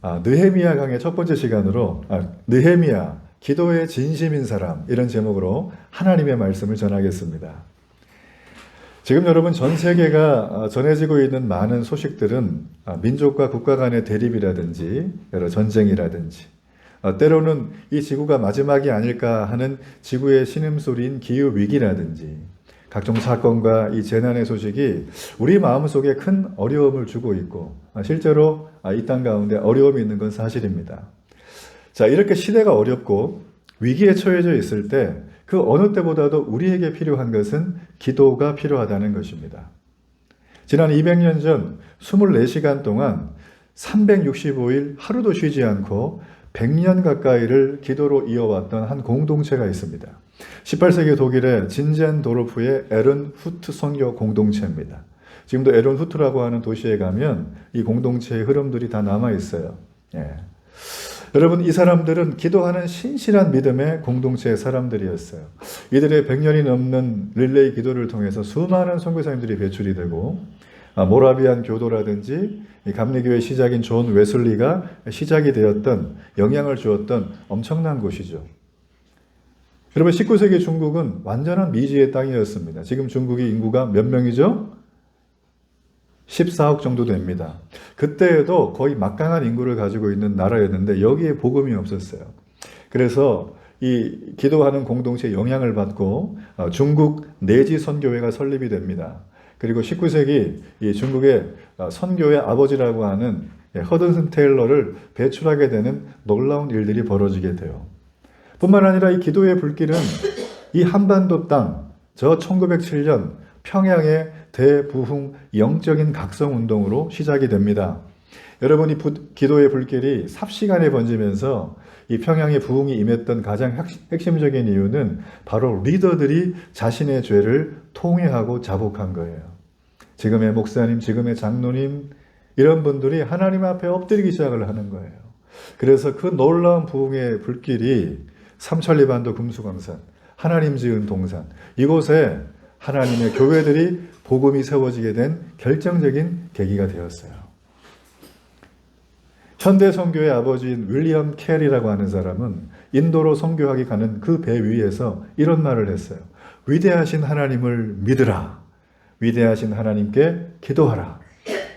느헤미야 강의 첫 번째 시간으로 느헤미야 기도의 진심인 사람 이런 제목으로 하나님의 말씀을 전하겠습니다. 지금 여러분 전 세계가 전해지고 있는 많은 소식들은 민족과 국가 간의 대립이라든지 여러 전쟁이라든지 때로는 이 지구가 마지막이 아닐까 하는 지구의 신음소리인 기후위기라든지 각종 사건과 이 재난의 소식이 우리 마음속에 큰 어려움을 주고 있고 실제로 이 땅 가운데 어려움이 있는 건 사실입니다. 자, 이렇게 시대가 어렵고 위기에 처해져 있을 때 그 어느 때보다도 우리에게 필요한 것은 기도가 필요하다는 것입니다. 지난 200년 전 24시간 동안 365일 하루도 쉬지 않고 100년 가까이를 기도로 이어왔던 한 공동체가 있습니다. 18세기 독일의 진젠도르프의 에른 후트 선교 공동체입니다. 지금도 에른 후트라고 하는 도시에 가면 이 공동체의 흐름들이 다 남아 있어요. 여러분, 이 사람들은 기도하는 신실한 믿음의 공동체의 사람들이었어요. 이들의 100년이 넘는 릴레이 기도를 통해서 수많은 선교사님들이 배출이 되고 모라비안 교도라든지 감리교회 시작인 존 웨슬리가 시작이 되었던, 영향을 주었던 엄청난 곳이죠. 여러분, 19세기 중국은 완전한 미지의 땅이었습니다. 지금 중국의 인구가 몇 명이죠? 14억 정도 됩니다. 그때에도 거의 막강한 인구를 가지고 있는 나라였는데 여기에 복음이 없었어요. 그래서 이 기도하는 공동체의 영향을 받고 중국 내지 선교회가 설립이 됩니다. 그리고 19세기 이 중국의 선교의 아버지라고 하는 허든슨 테일러를 배출하게 되는 놀라운 일들이 벌어지게 돼요. 뿐만 아니라 이 기도의 불길은 이 한반도 땅, 저 1907년 평양의 대부흥 영적인 각성운동으로 시작이 됩니다. 여러분이 기도의 불길이 삽시간에 번지면서 이 평양의 부흥이 임했던 가장 핵심적인 이유는 바로 리더들이 자신의 죄를 통회하고 자복한 거예요. 지금의 목사님, 지금의 장로님 이런 분들이 하나님 앞에 엎드리기 시작을 하는 거예요. 그래서 그 놀라운 부흥의 불길이 삼천리반도 금수강산, 하나님 지은 동산 이곳에 하나님의 교회들이 복음이 세워지게 된 결정적인 계기가 되었어요. 현대 선교의 아버지인 윌리엄 캐리라고 하는 사람은 인도로 선교하기 가는 그 배 위에서 이런 말을 했어요. 위대하신 하나님을 믿으라. 위대하신 하나님께 기도하라.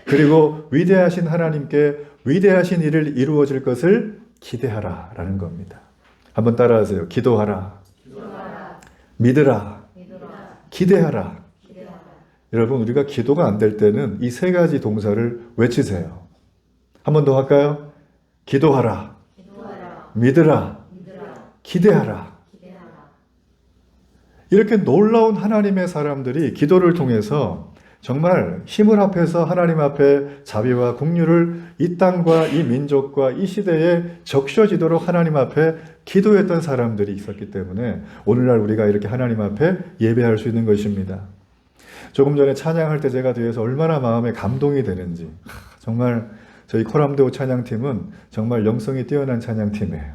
그리고 위대하신 하나님께 위대하신 일을 이루어질 것을 기대하라 라는 겁니다. 한번 따라하세요. 기도하라. 믿으라. 기대하라. 여러분, 우리가 기도가 안 될 때는 이 세 가지 동사를 외치세요. 한 번 더 할까요? 기도하라. 믿으라. 기대하라. 이렇게 놀라운 하나님의 사람들이 기도를 통해서 정말 힘을 합해서 하나님 앞에 자비와 긍휼을 이 땅과 이 민족과 이 시대에 적셔지도록 하나님 앞에 기도했던 사람들이 있었기 때문에 오늘날 우리가 이렇게 하나님 앞에 예배할 수 있는 것입니다. 조금 전에 찬양할 때 제가 뒤에서 얼마나 마음에 감동이 되는지, 정말 저희 코람데오 찬양팀은 정말 영성이 뛰어난 찬양팀이에요.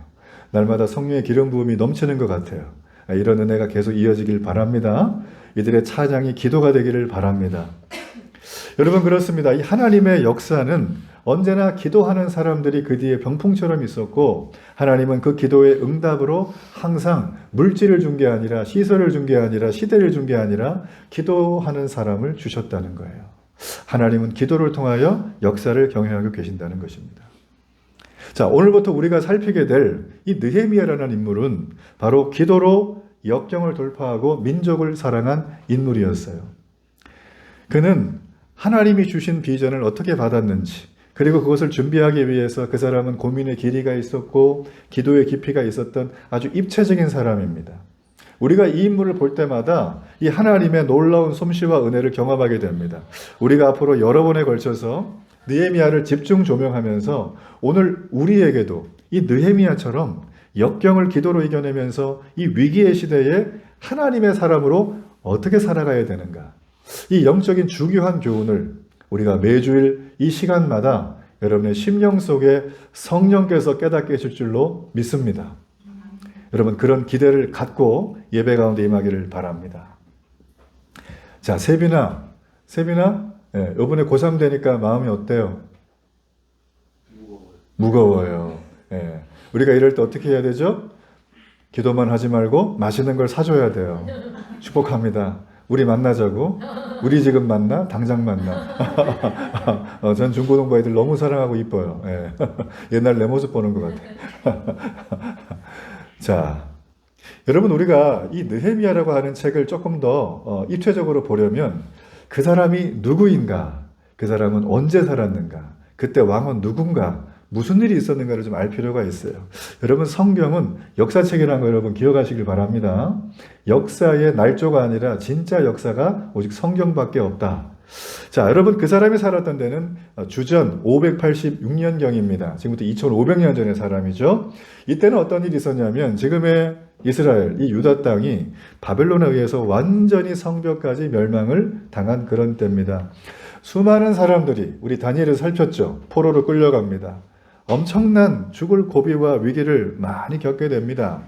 날마다 성령의 기름 부음이 넘치는 것 같아요. 이런 은혜가 계속 이어지길 바랍니다. 이들의 찬양이 기도가 되기를 바랍니다. 여러분, 그렇습니다. 이 하나님의 역사는 언제나 기도하는 사람들이 그 뒤에 병풍처럼 있었고, 하나님은 그 기도의 응답으로 항상 물질을 준 게 아니라, 시설을 준 게 아니라, 시대를 준 게 아니라 기도하는 사람을 주셨다는 거예요. 하나님은 기도를 통하여 역사를 경영하고 계신다는 것입니다. 자, 오늘부터 우리가 살피게 될 이 느헤미야라는 인물은 바로 기도로 역경을 돌파하고 민족을 사랑한 인물이었어요. 그는 하나님이 주신 비전을 어떻게 받았는지, 그리고 그것을 준비하기 위해서 그 사람은 고민의 길이가 있었고 기도의 깊이가 있었던 아주 입체적인 사람입니다. 우리가 이 인물을 볼 때마다 이 하나님의 놀라운 솜씨와 은혜를 경험하게 됩니다. 우리가 앞으로 여러 번에 걸쳐서 느헤미야를 집중 조명하면서 오늘 우리에게도 이 느헤미야처럼 역경을 기도로 이겨내면서 이 위기의 시대에 하나님의 사람으로 어떻게 살아가야 되는가, 이 영적인 중요한 교훈을 우리가 매주일 이 시간마다 여러분의 심령 속에 성령께서 깨닫게 해줄 줄로 믿습니다. 여러분, 그런 기대를 갖고 예배 가운데 임하기를 바랍니다. 자, 세빈아, 이번에 고3 되니까 마음이 어때요? 무거워요. 예. 우리가 이럴 때 어떻게 해야 되죠? 기도만 하지 말고 맛있는 걸 사줘야 돼요. 축복합니다. 우리 만나자고. 우리 지금 만나? 당장 만나. 전 중고등부 아이들 너무 사랑하고 이뻐요. 예. 옛날 내 모습 보는 것 같아요. 자, 여러분 우리가 이 느헤미야라고 하는 책을 조금 더 입체적으로 보려면 그 사람이 누구인가? 그 사람은 언제 살았는가? 그때 왕은 누군가? 무슨 일이 있었는가를 좀 알 필요가 있어요. 여러분 성경은 역사책이라는 거 여러분 기억하시길 바랍니다. 역사의 날조가 아니라 진짜 역사가 오직 성경밖에 없다. 자, 여러분 그 사람이 살았던 데는 주전 586년경입니다. 지금부터 2500년 전의 사람이죠. 이때는 어떤 일이 있었냐면 지금의 이스라엘, 이 유다 땅이 바벨론에 의해서 완전히 성벽까지 멸망을 당한 그런 때입니다. 수많은 사람들이 우리 다니엘을 살폈죠. 포로로 끌려갑니다. 엄청난 죽을 고비와 위기를 많이 겪게 됩니다.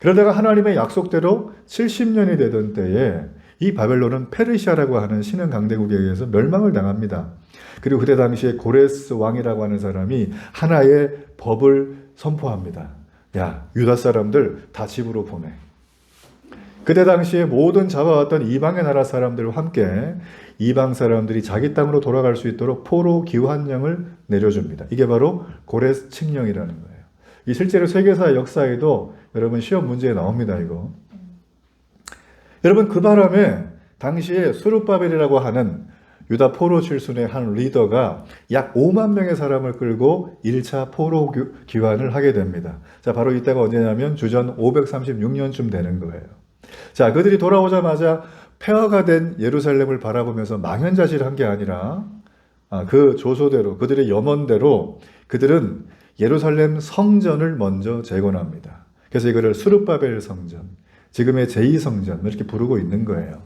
그러다가 하나님의 약속대로 70년이 되던 때에 이 바벨론은 페르시아라고 하는 신흥 강대국에 의해서 멸망을 당합니다. 그리고 그때 당시에 고레스 왕이라고 하는 사람이 하나의 법을 선포합니다. 야, 유다 사람들 다 집으로 보내. 그때 당시에 모든 잡아왔던 이방의 나라 사람들과 함께 이방 사람들이 자기 땅으로 돌아갈 수 있도록 포로 귀환령을 내려줍니다. 이게 바로 고레스 칙령이라는 거예요. 이 실제로 세계사 역사에도 여러분 시험 문제에 나옵니다. 이거. 여러분 그 바람에 당시에 수르바벨이라고 하는 유다 포로 출신의 한 리더가 약 5만 명의 사람을 끌고 1차 포로 귀환을 하게 됩니다. 자, 바로 이때가 언제냐면 주전 536년쯤 되는 거예요. 자, 그들이 돌아오자마자 폐허가 된 예루살렘을 바라보면서 망연자실한 게 아니라 그 조소대로 그들의 염원대로 그들은 예루살렘 성전을 먼저 재건합니다. 그래서 이거를 수르바벨 성전, 지금의 제2성전 이렇게 부르고 있는 거예요.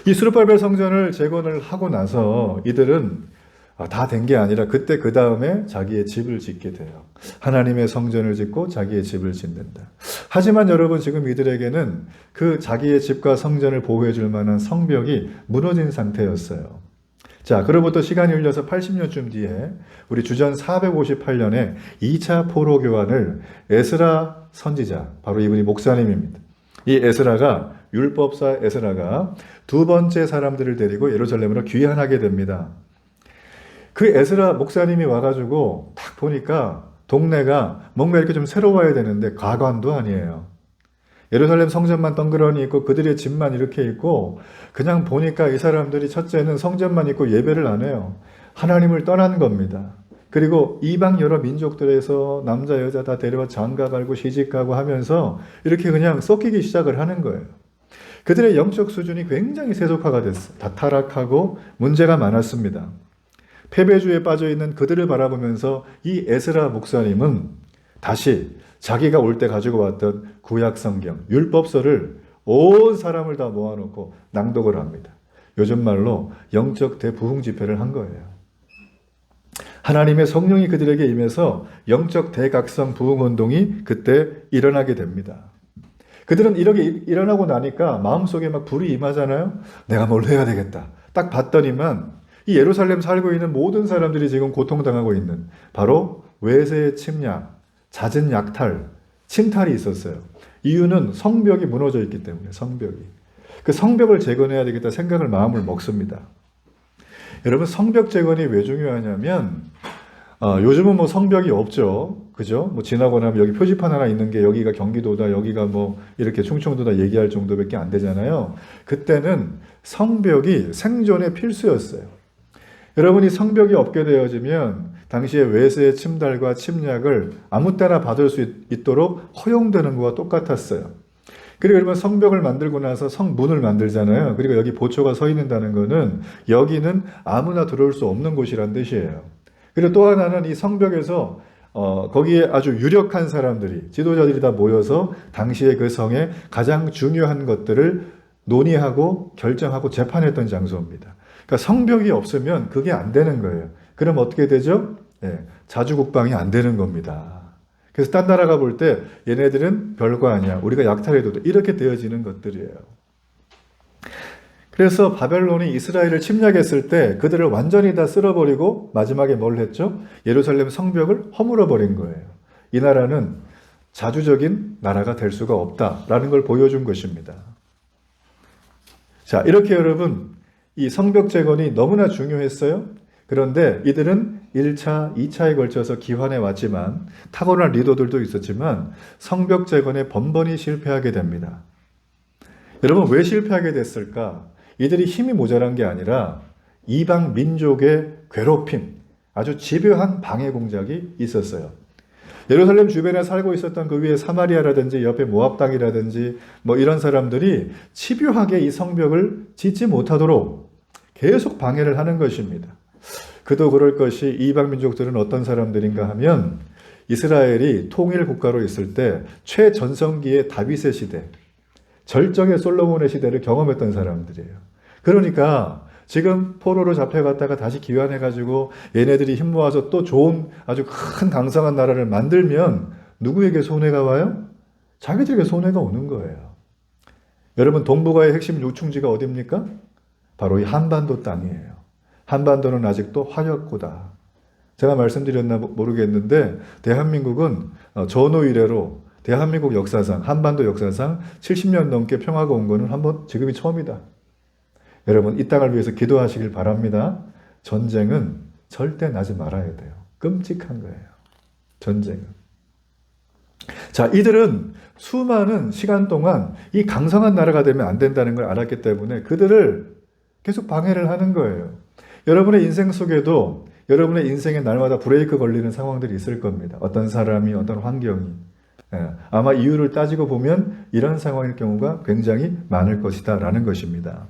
이 수르바벨 성전을 재건을 하고 나서 이들은 다 된 게 아니라 그때 그 다음에 자기의 집을 짓게 돼요. 하나님의 성전을 짓고 자기의 집을 짓는다. 하지만 여러분 지금 이들에게는 그 자기의 집과 성전을 보호해 줄 만한 성벽이 무너진 상태였어요. 자, 그로부터 시간이 흘려서 80년쯤 뒤에 우리 주전 458년에 2차 포로 교환을 에스라 선지자, 바로 이분이 목사님입니다. 이 에스라가 율법사 에스라가 두 번째 사람들을 데리고 예루살렘으로 귀환하게 됩니다. 그 에스라 목사님이 와가지고 딱 보니까 동네가 뭔가 이렇게 좀 새로워야 되는데 가관도 아니에요. 예루살렘 성전만 덩그러니 있고 그들의 집만 이렇게 있고 그냥 보니까 이 사람들이 첫째는 성전만 있고 예배를 안 해요. 하나님을 떠난 겁니다. 그리고 이방 여러 민족들에서 남자 여자 다 데려와 장가가고 시집가고 하면서 이렇게 그냥 섞이기 시작을 하는 거예요. 그들의 영적 수준이 굉장히 세속화가 됐어요. 다 타락하고 문제가 많았습니다. 패배주에 빠져있는 그들을 바라보면서 이 에스라 목사님은 다시 자기가 올 때 가지고 왔던 구약 성경, 율법서를 온 사람을 다 모아놓고 낭독을 합니다. 요즘 말로 영적 대부흥 집회를 한 거예요. 하나님의 성령이 그들에게 임해서 영적 대각성 부흥 운동이 그때 일어나게 됩니다. 그들은 이렇게 일어나고 나니까 마음속에 막 불이 임하잖아요. 내가 뭘 해야 되겠다. 딱 봤더니만 이 예루살렘 살고 있는 모든 사람들이 지금 고통당하고 있는 바로 외세의 침략, 잦은 약탈, 침탈이 있었어요. 이유는 성벽이 무너져 있기 때문에 성벽이. 그 성벽을 재건해야 되겠다 생각을 마음을 먹습니다. 여러분 성벽 재건이 왜 중요하냐면 요즘은 뭐 성벽이 없죠. 그죠? 뭐 지나고 나면 여기 표지판 하나 있는 게 여기가 경기도다, 여기가 뭐 이렇게 충청도다 얘기할 정도밖에 안 되잖아요. 그때는 성벽이 생존의 필수였어요. 여러분이 성벽이 없게 되어지면 당시에 외세의 침달과 침략을 아무 때나 받을 수 있도록 허용되는 것과 똑같았어요. 그리고 여러분 성벽을 만들고 나서 성문을 만들잖아요. 그리고 여기 보초가 서 있는다는 것은 여기는 아무나 들어올 수 없는 곳이란 뜻이에요. 그리고 또 하나는 이 성벽에서 거기에 아주 유력한 사람들이, 지도자들이 다 모여서 당시에 그 성의 가장 중요한 것들을 논의하고 결정하고 재판했던 장소입니다. 그러니까 성벽이 없으면 그게 안 되는 거예요. 그럼 어떻게 되죠? 자주국방이 안 되는 겁니다. 그래서 딴 나라가 볼 때 얘네들은 별거 아니야. 우리가 약탈해도 돼. 이렇게 되어지는 것들이에요. 그래서 바벨론이 이스라엘을 침략했을 때 그들을 완전히 다 쓸어버리고 마지막에 뭘 했죠? 예루살렘 성벽을 허물어 버린 거예요. 이 나라는 자주적인 나라가 될 수가 없다라는 걸 보여준 것입니다. 자, 이렇게 여러분, 이 성벽 재건이 너무나 중요했어요. 그런데 이들은 1차, 2차에 걸쳐서 기환해 왔지만, 탁월한 리더들도 있었지만 성벽 재건에 번번이 실패하게 됩니다. 여러분, 왜 실패하게 됐을까? 이들이 힘이 모자란 게 아니라 이방 민족의 괴롭힘, 아주 집요한 방해 공작이 있었어요. 예루살렘 주변에 살고 있었던 그 위에 사마리아라든지 옆에 모압 땅이라든지 뭐 이런 사람들이 집요하게 이 성벽을 짓지 못하도록 계속 방해를 하는 것입니다. 그도 그럴 것이 이방 민족들은 어떤 사람들인가 하면 이스라엘이 통일 국가로 있을 때 최전성기의 다윗의 시대, 절정의 솔로몬의 시대를 경험했던 사람들이에요. 그러니까 지금 포로로 잡혀갔다가 다시 귀환해가지고 얘네들이 힘 모아서 또 좋은 아주 큰 강성한 나라를 만들면 누구에게 손해가 와요? 자기들에게 손해가 오는 거예요. 여러분, 동북아의 핵심 요충지가 어디입니까? 바로 이 한반도 땅이에요. 한반도는 아직도 화약고다. 제가 말씀드렸나 모르겠는데 대한민국은 전후 이래로 대한민국 역사상, 한반도 역사상 70년 넘게 평화가 온 거는 지금이 처음이다. 여러분, 이 땅을 위해서 기도하시길 바랍니다. 전쟁은 절대 나지 말아야 돼요. 끔찍한 거예요. 전쟁은. 자, 이들은 수많은 시간 동안 이 강성한 나라가 되면 안 된다는 걸 알았기 때문에 그들을 계속 방해를 하는 거예요. 여러분의 인생 속에도 여러분의 인생에 날마다 브레이크 걸리는 상황들이 있을 겁니다. 어떤 사람이, 어떤 환경이. 아마 이유를 따지고 보면 이런 상황일 경우가 굉장히 많을 것이다 라는 것입니다.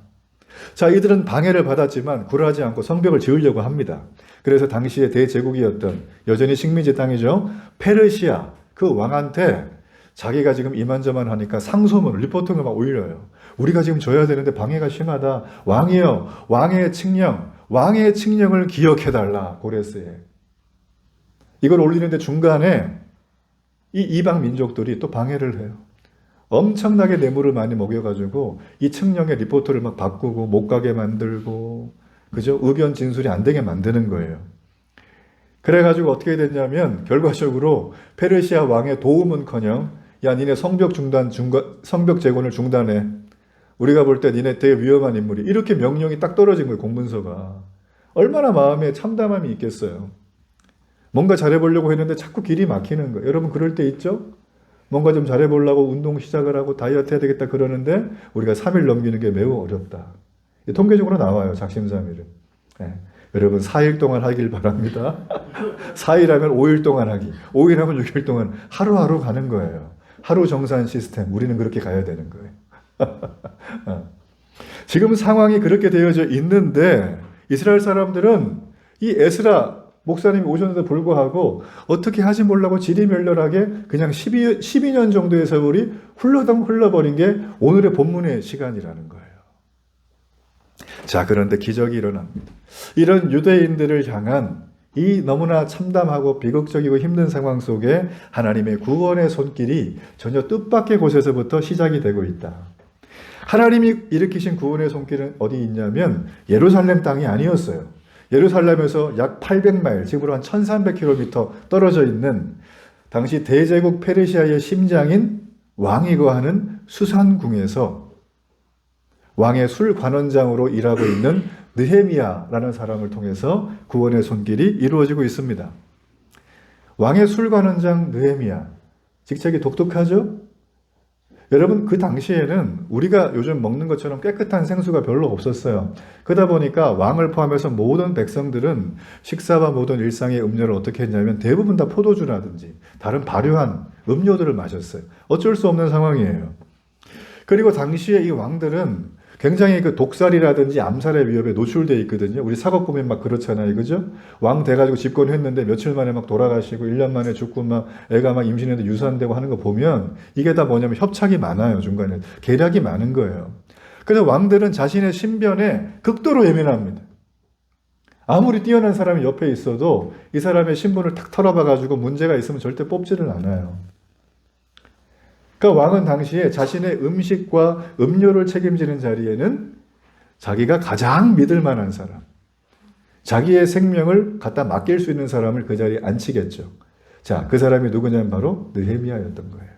자, 이들은 방해를 받았지만 굴하지 않고 성벽을 지으려고 합니다. 그래서 당시의 대제국이었던, 여전히 식민지 땅이죠, 페르시아 그 왕한테 자기가 지금 이만저만 하니까 상소문을, 리포팅을 막 올려요. 우리가 지금 져야 되는데 방해가 심하다. 왕이여, 왕의 칙령을 기억해달라. 고레스에. 이걸 올리는데 중간에 이 이방 민족들이 또 방해를 해요. 엄청나게 뇌물을 많이 먹여가지고 이 칙령의 리포트를 막 바꾸고 못 가게 만들고, 그죠? 의견 진술이 안 되게 만드는 거예요. 그래가지고 어떻게 됐냐면 결과적으로 페르시아 왕의 도움은커녕, 야, 니네 성벽 재건을 중단해. 우리가 볼 때 니네 되게 위험한 인물이. 이렇게 명령이 딱 떨어진 거예요, 공문서가. 얼마나 마음에 참담함이 있겠어요. 뭔가 잘해보려고 했는데 자꾸 길이 막히는 거예요. 여러분, 그럴 때 있죠? 뭔가 좀 잘해보려고 운동 시작을 하고 다이어트 해야 되겠다 그러는데 우리가 3일 넘기는 게 매우 어렵다. 통계적으로 나와요, 작심삼일은. 네. 여러분, 4일 동안 하길 바랍니다. 4일 하면 5일 동안 하기, 5일 하면 6일 동안 하루하루 가는 거예요. 하루 정산 시스템, 우리는 그렇게 가야 되는 거예요. 지금 상황이 그렇게 되어져 있는데 이스라엘 사람들은 이 에스라 목사님이 오셨는데 불구하고 어떻게 하지 몰라고 지리멸렬하게 그냥 12년 정도의 세월이 훌러덩 흘러버린 게 오늘의 본문의 시간이라는 거예요. 자, 그런데 기적이 일어납니다. 이런 유대인들을 향한 이 너무나 참담하고 비극적이고 힘든 상황 속에 하나님의 구원의 손길이 전혀 뜻밖의 곳에서부터 시작이 되고 있다. 하나님이 일으키신 구원의 손길은 어디 있냐면 예루살렘 땅이 아니었어요. 예루살렘에서 약 800마일, 지금으로 한 1300km 떨어져 있는 당시 대제국 페르시아의 심장인 왕이 거하는 수산궁에서 왕의 술 관원장으로 일하고 있는 느헤미야라는 사람을 통해서 구원의 손길이 이루어지고 있습니다. 왕의 술 관원장 느헤미야, 직책이 독특하죠? 여러분, 그 당시에는 우리가 요즘 먹는 것처럼 깨끗한 생수가 별로 없었어요. 그러다 보니까 왕을 포함해서 모든 백성들은 식사와 모든 일상의 음료를 어떻게 했냐면 대부분 다 포도주라든지 다른 발효한 음료들을 마셨어요. 어쩔 수 없는 상황이에요. 그리고 당시에 이 왕들은 굉장히 그 독살이라든지 암살의 위협에 노출되어 있거든요. 우리 사극 보면 막 그렇잖아요. 그죠? 왕 돼가지고 집권했는데 며칠 만에 막 돌아가시고 1년 만에 죽고 막 애가 막 임신해도 유산되고 하는 거 보면 이게 다 뭐냐면 협착이 많아요. 중간에. 계략이 많은 거예요. 그래서 왕들은 자신의 신변에 극도로 예민합니다. 아무리 뛰어난 사람이 옆에 있어도 이 사람의 신분을 탁 털어봐가지고 문제가 있으면 절대 뽑지를 않아요. 그러니까 왕은 당시에 자신의 음식과 음료를 책임지는 자리에는 자기가 가장 믿을 만한 사람, 자기의 생명을 갖다 맡길 수 있는 사람을 그 자리에 앉히겠죠. 자, 그 사람이 누구냐면 바로 느헤미야였던 거예요.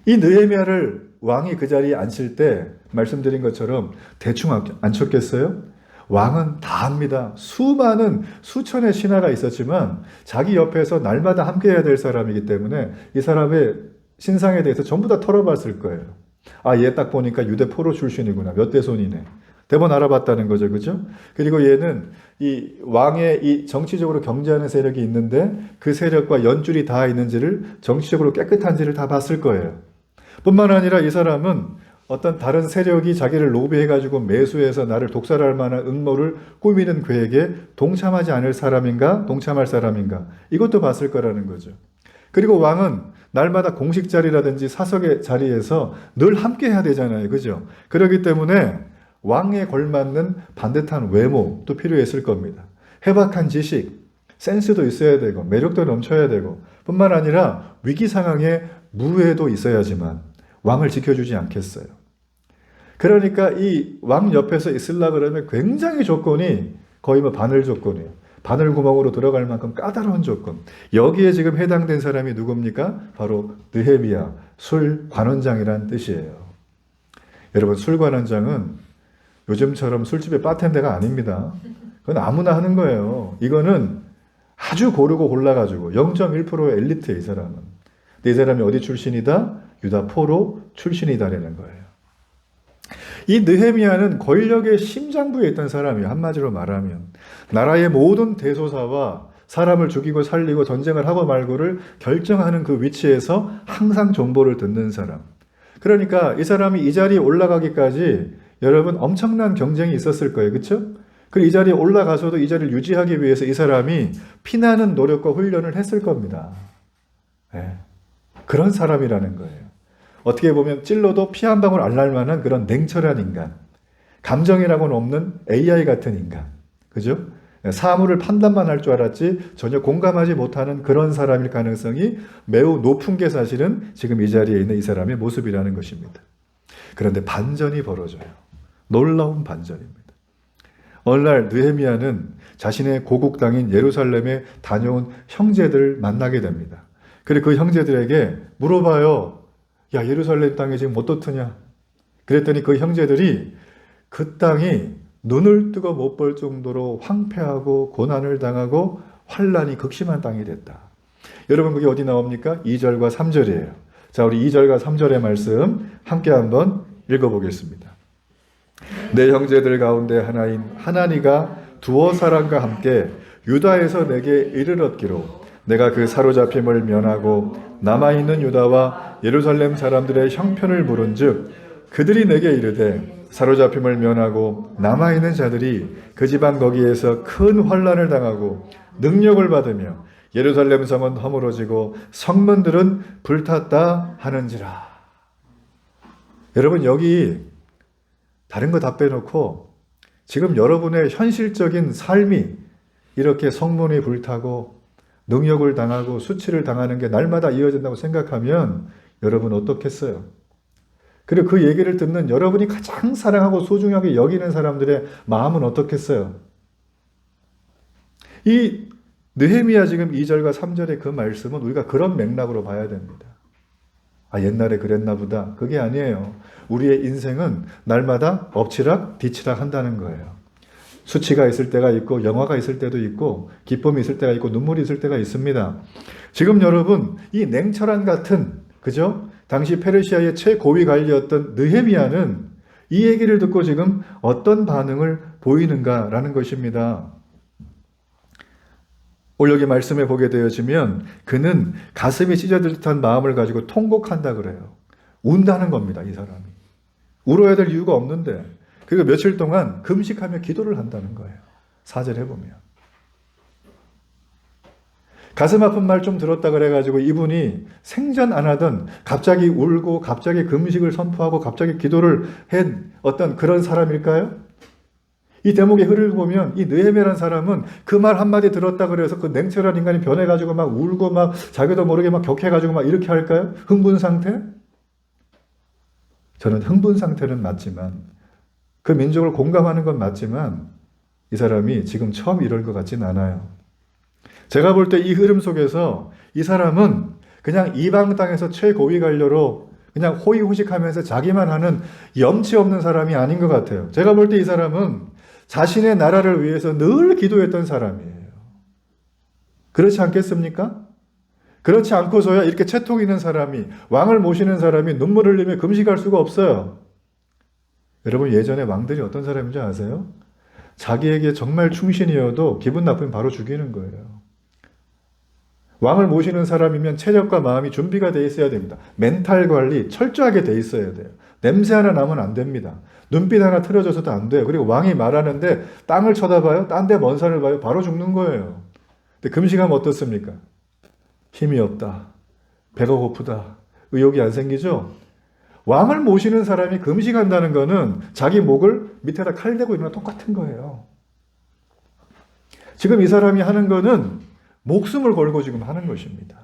이 느헤미야를 왕이 그 자리에 앉힐 때 말씀드린 것처럼 대충 앉혔겠어요? 왕은 다 압니다. 수많은 수천의 신하가 있었지만 자기 옆에서 날마다 함께해야 될 사람이기 때문에 이 사람의 신상에 대해서 전부 다 털어봤을 거예요. 아, 얘 딱 보니까 유대 포로 출신이구나. 몇 대 손이네. 대번 알아봤다는 거죠. 그죠? 그리고 얘는 이 왕의 이 정치적으로 경제하는 세력이 있는데 그 세력과 연줄이 다 있는지를 정치적으로 깨끗한지를 다 봤을 거예요. 뿐만 아니라 이 사람은 어떤 다른 세력이 자기를 로비해가지고 매수해서 나를 독살할 만한 음모를 꾸미는 계획에 동참하지 않을 사람인가, 동참할 사람인가, 이것도 봤을 거라는 거죠. 그리고 왕은 날마다 공식 자리라든지 사석의 자리에서 늘 함께 해야 되잖아요. 그죠? 그렇기 때문에 왕에 걸맞는 반듯한 외모도 필요했을 겁니다. 해박한 지식, 센스도 있어야 되고, 매력도 넘쳐야 되고, 뿐만 아니라 위기 상황에 무해도 있어야지만 왕을 지켜주지 않겠어요. 그러니까 이 왕 옆에서 있으려 그러면 굉장히 조건이 거의 뭐 바늘 조건이에요. 바늘 구멍으로 들어갈 만큼 까다로운 조건. 여기에 지금 해당된 사람이 누굽니까? 바로 느헤미야, 술관원장이란 뜻이에요. 여러분, 술관원장은 요즘처럼 술집의 바텐더가 아닙니다. 그건 아무나 하는 거예요. 이거는 아주 고르고 골라가지고 0.1%의 엘리트예요, 이 사람은. 근데 이 사람이 어디 출신이다? 유다 포로 출신이다라는 거예요. 이 느헤미야는 권력의 심장부에 있던 사람이에요. 한마디로 말하면. 나라의 모든 대소사와 사람을 죽이고 살리고 전쟁을 하고 말고를 결정하는 그 위치에서 항상 정보를 듣는 사람. 그러니까 이 사람이 이 자리에 올라가기까지 여러분 엄청난 경쟁이 있었을 거예요. 그렇죠? 그리고 이 자리에 올라가서도 이 자리를 유지하기 위해서 이 사람이 피나는 노력과 훈련을 했을 겁니다. 네. 그런 사람이라는 거예요. 어떻게 보면 찔러도 피 한 방울 안 날 만한 그런 냉철한 인간. 감정이라고는 없는 AI 같은 인간. 그죠? 사물을 판단만 할 줄 알았지 전혀 공감하지 못하는 그런 사람일 가능성이 매우 높은 게 사실은 지금 이 자리에 있는 이 사람의 모습이라는 것입니다. 그런데 반전이 벌어져요. 놀라운 반전입니다. 어느 날 느헤미야는 자신의 고국 땅인 예루살렘에 다녀온 형제들을 만나게 됩니다. 그리고 그 형제들에게 물어봐요. 야, 예루살렘 땅이 지금 어떻느냐? 그랬더니 그 형제들이 그 땅이 눈을 뜨고 못 볼 정도로 황폐하고 고난을 당하고 환란이 극심한 땅이 됐다. 여러분, 그게 어디 나옵니까? 2절과 3절이에요. 자, 우리 2절과 3절의 말씀 함께 한번 읽어보겠습니다. 내 형제들 가운데 하나인 하나니가 두어 사람과 함께 유다에서 내게 이르렀기로 내가 그 사로잡힘을 면하고 남아있는 유다와 예루살렘 사람들의 형편을 물은즉 그들이 내게 이르되 사로잡힘을 면하고 남아있는 자들이 그 지방 거기에서 큰 환난을 당하고 능력을 받으며 예루살렘 성은 허물어지고 성문들은 불탔다 하는지라. 여러분, 여기 다른 거 다 빼놓고 지금 여러분의 현실적인 삶이 이렇게 성문이 불타고 능력을 당하고 수치를 당하는 게 날마다 이어진다고 생각하면 여러분 어떻겠어요? 그리고 그 얘기를 듣는 여러분이 가장 사랑하고 소중하게 여기는 사람들의 마음은 어떻겠어요? 이 느헤미야 지금 2절과 3절의 그 말씀은 우리가 그런 맥락으로 봐야 됩니다. 아, 옛날에 그랬나 보다. 그게 아니에요. 우리의 인생은 날마다 엎치락 뒤치락 한다는 거예요. 수치가 있을 때가 있고 영화가 있을 때도 있고 기쁨이 있을 때가 있고 눈물이 있을 때가 있습니다. 지금 여러분, 이 냉철한 같은, 그죠? 당시 페르시아의 최고위 관리였던 느헤미야는 이 얘기를 듣고 지금 어떤 반응을 보이는가라는 것입니다. 오늘 여기 말씀해 보게 되어지면 그는 가슴이 찢어질 듯한 마음을 가지고 통곡한다 그래요. 운다는 겁니다, 이 사람이. 울어야 될 이유가 없는데. 그리고 며칠 동안 금식하며 기도를 한다는 거예요. 4절 해보면. 가슴 아픈 말 좀 들었다 그래가지고 이분이 생전 안 하던 갑자기 울고 갑자기 금식을 선포하고 갑자기 기도를 한 어떤 그런 사람일까요? 이 대목의 흐를 보면 이 느헤미야라는 사람은 그 말 한마디 들었다 그래서 그 냉철한 인간이 변해가지고 막 울고 막 자기도 모르게 막 격해가지고 막 이렇게 할까요? 흥분 상태? 저는 흥분 상태는 맞지만, 그 민족을 공감하는 건 맞지만, 이 사람이 지금 처음 이럴 것 같진 않아요. 제가 볼 때 이 흐름 속에서 이 사람은 그냥 이방 땅에서 최고위 관료로 그냥 호의호식하면서 자기만 하는 염치 없는 사람이 아닌 것 같아요. 제가 볼 때 이 사람은 자신의 나라를 위해서 늘 기도했던 사람이에요. 그렇지 않겠습니까? 그렇지 않고서야 이렇게 채통 있는 사람이, 왕을 모시는 사람이 눈물 흘리며 금식할 수가 없어요. 여러분, 예전에 왕들이 어떤 사람인지 아세요? 자기에게 정말 충신이어도 기분 나쁘면 바로 죽이는 거예요. 왕을 모시는 사람이면 체력과 마음이 준비가 돼 있어야 됩니다. 멘탈 관리 철저하게 돼 있어야 돼요. 냄새 하나 나면 안 됩니다. 눈빛 하나 틀어져서도 안 돼요. 그리고 왕이 말하는데 땅을 쳐다봐요? 딴 데 먼 산을 봐요? 바로 죽는 거예요. 근데 금식하면 어떻습니까? 힘이 없다. 배가 고프다. 의욕이 안 생기죠? 왕을 모시는 사람이 금식한다는 거는 자기 목을 밑에다 칼 대고 있는 거랑 똑같은 거예요. 지금 이 사람이 하는 거는 목숨을 걸고 지금 하는 것입니다.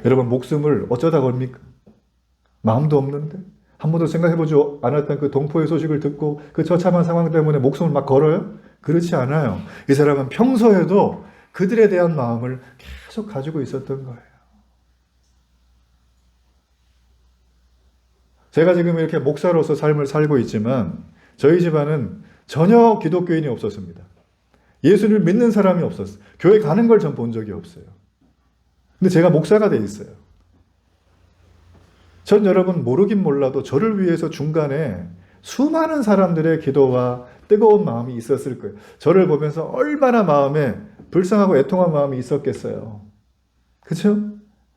여러분, 목숨을 어쩌다 걸립니까? 마음도 없는데? 한 번도 생각해보지 않았던 그 동포의 소식을 듣고 그 처참한 상황 때문에 목숨을 막 걸어요? 그렇지 않아요. 이 사람은 평소에도 그들에 대한 마음을 계속 가지고 있었던 거예요. 제가 지금 이렇게 목사로서 삶을 살고 있지만 저희 집안은 전혀 기독교인이 없었습니다. 예수를 믿는 사람이 없었어요. 교회 가는 걸 전 본 적이 없어요. 근데 제가 목사가 돼 있어요. 전 여러분 모르긴 몰라도 저를 위해서 중간에 수많은 사람들의 기도와 뜨거운 마음이 있었을 거예요. 저를 보면서 얼마나 마음에 불쌍하고 애통한 마음이 있었겠어요. 그렇죠?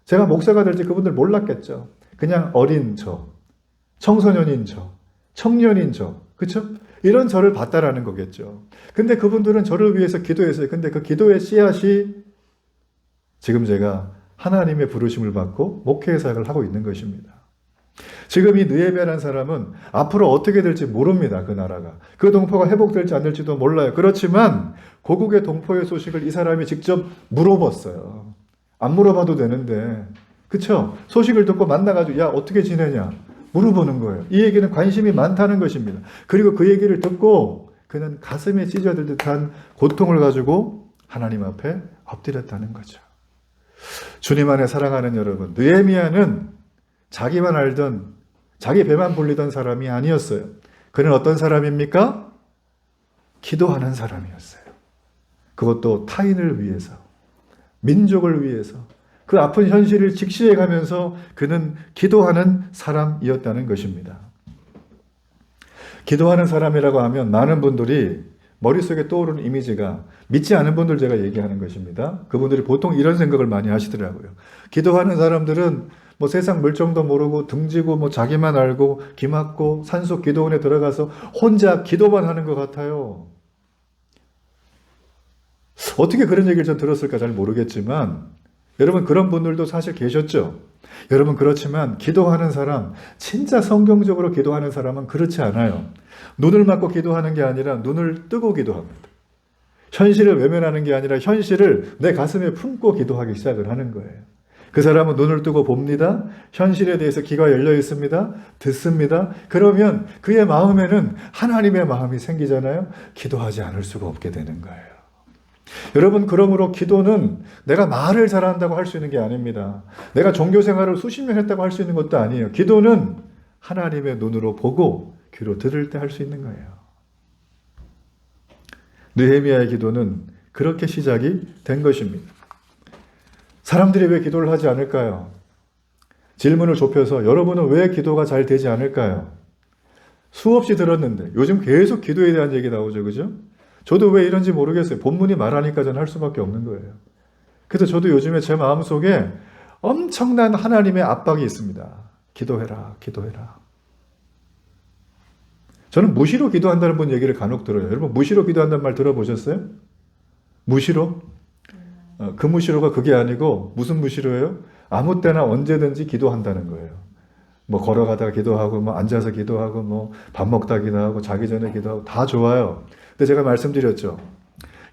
제가 목사가 될지 그분들 몰랐겠죠. 그냥 어린 저, 청소년인 저, 청년인 저, 그렇죠? 이런 저를 봤다라는 거겠죠. 근데 그분들은 저를 위해서 기도했어요. 근데 그 기도의 씨앗이 지금 제가 하나님의 부르심을 받고 목회 사역을 하고 있는 것입니다. 지금 이 느헤미야라는 사람은 앞으로 어떻게 될지 모릅니다. 그 나라가. 그 동포가 회복될지 안 될지도 몰라요. 그렇지만 고국의 동포의 소식을 이 사람이 직접 물어봤어요. 안 물어봐도 되는데, 그쵸? 소식을 듣고 만나가지고 야 어떻게 지내냐 물어보는 거예요. 이 얘기는 관심이 많다는 것입니다. 그리고 그 얘기를 듣고 그는 가슴에 찢어질 듯한 고통을 가지고 하나님 앞에 엎드렸다는 거죠. 주님 안에 사랑하는 여러분, 느헤미야는 자기만 알던, 자기 배만 불리던 사람이 아니었어요. 그는 어떤 사람입니까? 기도하는 사람이었어요. 그것도 타인을 위해서, 민족을 위해서, 그 아픈 현실을 직시해 가면서 그는 기도하는 사람이었다는 것입니다. 기도하는 사람이라고 하면 많은 분들이 머릿속에 떠오르는 이미지가, 믿지 않은 분들 제가 얘기하는 것입니다. 그분들이 보통 이런 생각을 많이 하시더라고요. 기도하는 사람들은 뭐 세상 물정도 모르고 등지고 뭐 자기만 알고 기막고 산속 기도원에 들어가서 혼자 기도만 하는 것 같아요. 어떻게 그런 얘기를 전 들었을까 잘 모르겠지만 여러분, 그런 분들도 사실 계셨죠. 여러분, 그렇지만 기도하는 사람, 진짜 성경적으로 기도하는 사람은 그렇지 않아요. 눈을 맞고 기도하는 게 아니라 눈을 뜨고 기도합니다. 현실을 외면하는 게 아니라 현실을 내 가슴에 품고 기도하기 시작을 하는 거예요. 그 사람은 눈을 뜨고 봅니다. 현실에 대해서 귀가 열려 있습니다. 듣습니다. 그러면 그의 마음에는 하나님의 마음이 생기잖아요. 기도하지 않을 수가 없게 되는 거예요. 여러분, 그러므로 기도는 내가 말을 잘한다고 할 수 있는 게 아닙니다. 내가 종교 생활을 수십 년 했다고 할 수 있는 것도 아니에요. 기도는 하나님의 눈으로 보고 귀로 들을 때 할 수 있는 거예요. 느헤미야의 기도는 그렇게 시작이 된 것입니다. 사람들이 왜 기도를 하지 않을까요? 질문을 좁혀서 여러분은 왜 기도가 잘 되지 않을까요? 수없이 들었는데 요즘 계속 기도에 대한 얘기 나오죠. 그죠? 저도 왜 이런지 모르겠어요. 본문이 말하니까 저는 할 수밖에 없는 거예요. 그래서 저도 요즘에 제 마음속에 엄청난 하나님의 압박이 있습니다. 기도해라, 기도해라. 저는 무시로 기도한다는 분 얘기를 간혹 들어요. 여러분, 무시로 기도한다는 말 들어보셨어요? 무시로? 그 무시로가 그게 아니고 무슨 무시로예요? 아무 때나 언제든지 기도한다는 거예요. 뭐 걸어가다가 기도하고, 뭐 앉아서 기도하고, 뭐 밥 먹다 기도하고, 자기 전에 기도하고, 다 좋아요. 근데 제가 말씀드렸죠.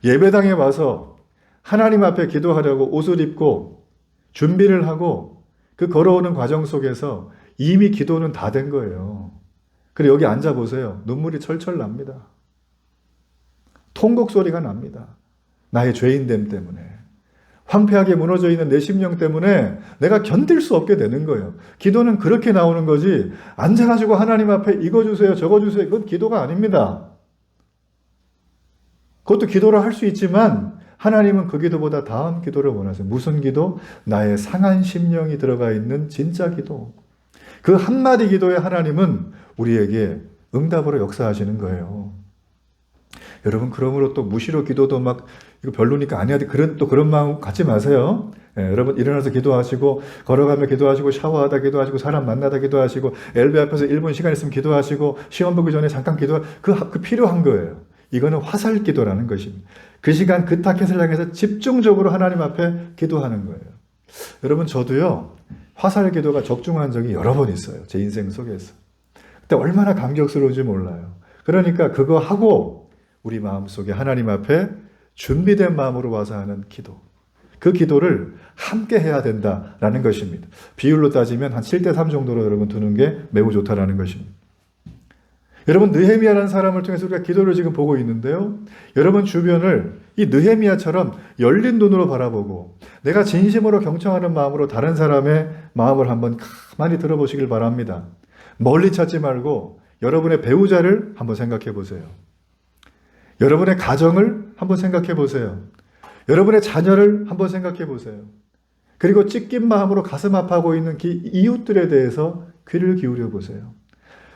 예배당에 와서 하나님 앞에 기도하려고 옷을 입고 준비를 하고 그 걸어오는 과정 속에서 이미 기도는 다 된 거예요. 그리고 여기 앉아보세요. 눈물이 철철 납니다. 통곡 소리가 납니다. 나의 죄인됨 때문에. 황폐하게 무너져 있는 내 심령 때문에 내가 견딜 수 없게 되는 거예요. 기도는 그렇게 나오는 거지, 앉아가지고 하나님 앞에 이거 주세요, 저거 주세요. 그건 기도가 아닙니다. 그것도 기도를 할 수 있지만 하나님은 그 기도보다 다음 기도를 원하세요. 무슨 기도? 나의 상한 심령이 들어가 있는 진짜 기도. 그 한마디 기도에 하나님은 우리에게 응답으로 역사하시는 거예요. 여러분, 그러므로 또 무시로 기도도 막 이거 별로니까 안 해야 돼. 그런 마음 갖지 마세요. 여러분, 일어나서 기도하시고, 걸어가며 기도하시고, 샤워하다 기도하시고, 사람 만나다 기도하시고, 엘베 앞에서 1분 시간 있으면 기도하시고, 시험 보기 전에 잠깐 그 필요한 거예요. 이거는 화살 기도라는 것입니다. 그 시간 그 타켓을 향해서 집중적으로 하나님 앞에 기도하는 거예요. 여러분, 저도요, 화살 기도가 적중한 적이 여러 번 있어요. 제 인생 속에서. 그때 얼마나 감격스러운지 몰라요. 그러니까 그거 하고 우리 마음속에 하나님 앞에 준비된 마음으로 와서 하는 기도. 그 기도를 함께 해야 된다라는 것입니다. 비율로 따지면 한 7대3 정도로 여러분 두는 게 매우 좋다라는 것입니다. 여러분, 느헤미야라는 사람을 통해서 우리가 기도를 지금 보고 있는데요. 여러분 주변을 이 느헤미야처럼 열린 눈으로 바라보고 내가 진심으로 경청하는 마음으로 다른 사람의 마음을 한번 가만히 들어보시길 바랍니다. 멀리 찾지 말고 여러분의 배우자를 한번 생각해 보세요. 여러분의 가정을 한번 생각해 보세요. 여러분의 자녀를 한번 생각해 보세요. 그리고 찢긴 마음으로 가슴 아파하고 있는 이웃들에 대해서 귀를 기울여 보세요.